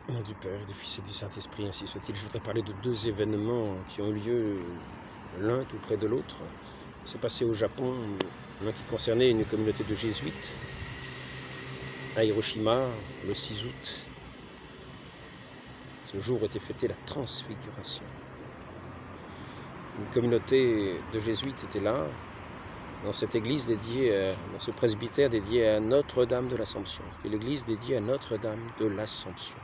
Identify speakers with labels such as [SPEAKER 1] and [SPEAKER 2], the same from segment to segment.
[SPEAKER 1] Au nom du Père, du Fils et du Saint-Esprit, ainsi soit-il. Je voudrais parler de deux événements qui ont eu lieu l'un tout près de l'autre. C'est passé au Japon, l'un qui concernait une communauté de jésuites à Hiroshima, le 6 août. Ce jour était fêté la transfiguration. Une communauté de jésuites était là, dans cette église dédiée, dans ce presbytère dédié à Notre-Dame de l'Assomption. C'était l'église dédiée à Notre-Dame de l'Assomption.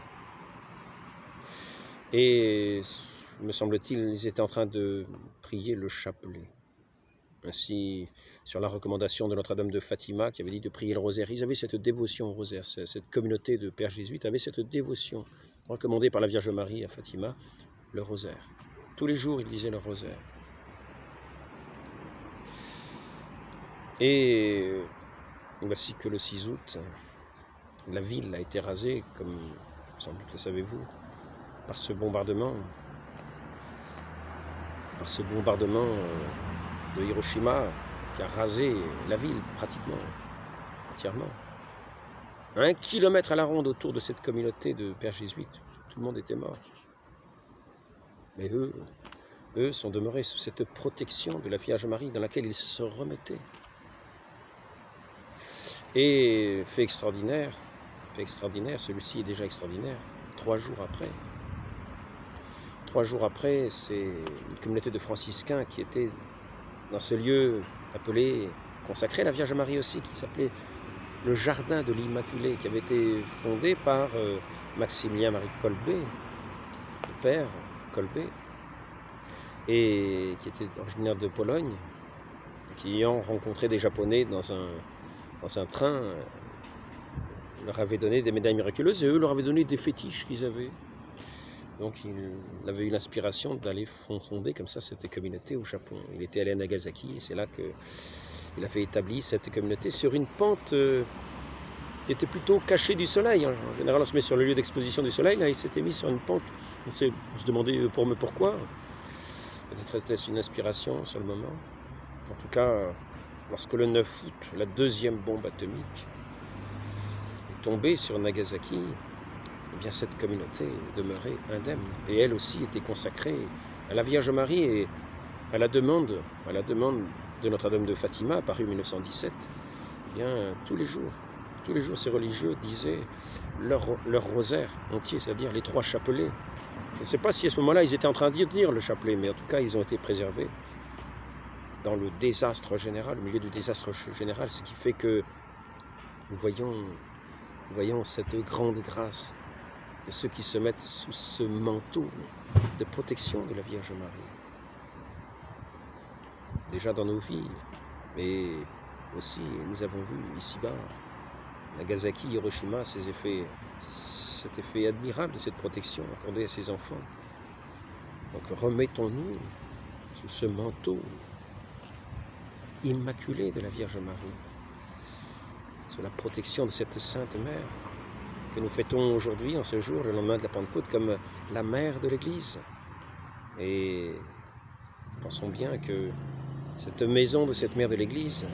[SPEAKER 1] Et, me semble-t-il, ils étaient en train de prier le chapelet. Ainsi, sur la recommandation de Notre-Dame de Fatima, qui avait dit de prier le rosaire, ils avaient cette dévotion au rosaire. Cette communauté de pères jésuites avait cette dévotion recommandée par la Vierge Marie à Fatima, le rosaire. Tous les jours, ils disaient le rosaire. Et voici que le 6 août, la ville a été rasée, comme sans doute le savez-vous, par ce bombardement de Hiroshima qui a rasé la ville pratiquement entièrement. 1 kilomètre à la ronde autour de cette communauté de pères jésuites, tout le monde était mort. Mais eux sont demeurés sous cette protection de la Vierge Marie dans laquelle ils se remettaient. Et fait extraordinaire, celui-ci est déjà extraordinaire, 3 jours après, c'est une communauté de franciscains qui était dans ce lieu appelé, consacré à la Vierge Marie aussi, qui s'appelait le Jardin de l'Immaculée, qui avait été fondé par Maximilien-Marie Kolbe, le père Kolbe, et qui était originaire de Pologne, qui ayant rencontré des Japonais dans un train, leur avait donné des médailles miraculeuses et eux leur avaient donné des fétiches qu'ils avaient. Donc il avait eu l'inspiration d'aller fonder comme ça cette communauté au Japon. Il était allé à Nagasaki et c'est là qu'il avait établi cette communauté sur une pente qui était plutôt cachée du soleil. En général, on se met sur le lieu d'exposition du soleil. Là, il s'était mis sur une pente. On se demandait pourquoi. Peut-être était-ce une inspiration sur le moment. En tout cas, lorsque le 9 août, la deuxième bombe atomique est tombée sur Nagasaki, eh bien cette communauté demeurait indemne. Et elle aussi était consacrée à la Vierge Marie et à la demande de Notre-Dame de Fatima, apparue en 1917. Eh bien, tous les jours, ces religieux disaient leur rosaire entier, c'est-à-dire les 3 chapelets. Je ne sais pas si à ce moment-là, ils étaient en train de dire le chapelet, mais en tout cas, ils ont été préservés dans le désastre général, au milieu du désastre général, ce qui fait que nous voyons cette grande grâce de ceux qui se mettent sous ce manteau de protection de la Vierge Marie. Déjà dans nos vies, mais aussi nous avons vu ici-bas, Nagasaki, Hiroshima, cet effet admirable de cette protection accordée à ses enfants. Donc remettons-nous sous ce manteau immaculé de la Vierge Marie, sous la protection de cette Sainte Mère, que nous fêtons aujourd'hui, en ce jour, le lendemain de la Pentecôte, comme la mère de l'Église. Et pensons bien que cette maison de cette mère de l'Église,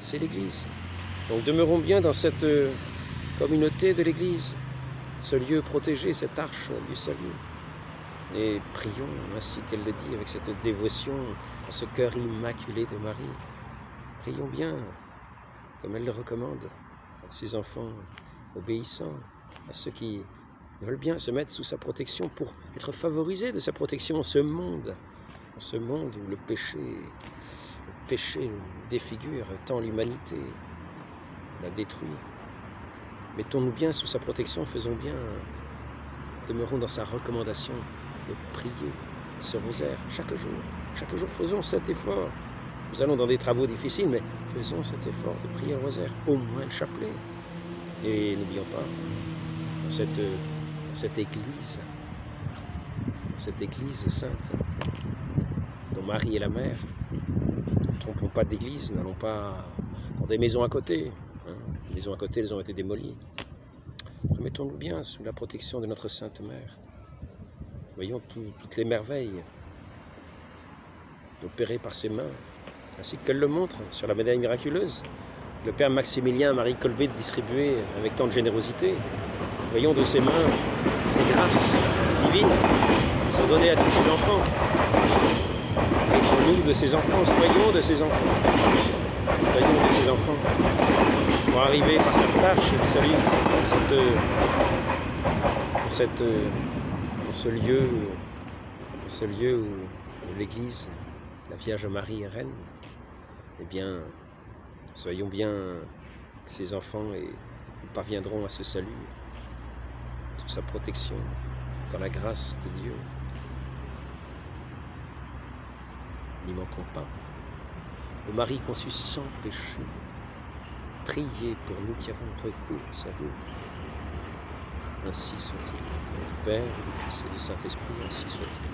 [SPEAKER 1] c'est l'Église. Donc demeurons bien dans cette communauté de l'Église, ce lieu protégé, cette arche du salut. Et prions, ainsi qu'elle le dit, avec cette dévotion à ce cœur immaculé de Marie. Prions bien, comme elle le recommande, à ses enfants obéissants, à ceux qui veulent bien se mettre sous sa protection pour être favorisés de sa protection en ce monde où le péché défigure tant l'humanité, la détruit. Mettons-nous bien sous sa protection, faisons bien, demeurons dans sa recommandation de prier ce rosaire chaque jour faisons cet effort. Nous allons dans des travaux difficiles, mais faisons cet effort de prier le rosaire, au moins le chapelet. Et n'oublions pas, dans cette église sainte, dont Marie est la mère, ne trompons pas d'église, n'allons pas dans des maisons à côté. Les maisons à côté, elles ont été démolies. Remettons-nous bien sous la protection de notre Sainte Mère. Voyons toutes les merveilles opérées par ses mains, ainsi qu'elle le montre sur la médaille miraculeuse. Le père Maximilien-Marie Kolbe distribuait avec tant de générosité. Voyons de ses mains ces grâces divines qui sont données à tous ses enfants. Aidons-nous de ses enfants, soyons de ses enfants. Soyons de ses enfants. Pour arriver par cette tâche de salut, dans ce lieu où l'Église, la Vierge Marie est reine, eh bien, soyons bien ses enfants et nous parviendrons à ce salut, sous sa protection, dans la grâce de Dieu. N'y manquons pas. Ô Marie conçue sans péché, priez pour nous qui avons recours à vous. Ainsi soit-il. Au Père, du Fils et du Saint-Esprit, ainsi soit-il.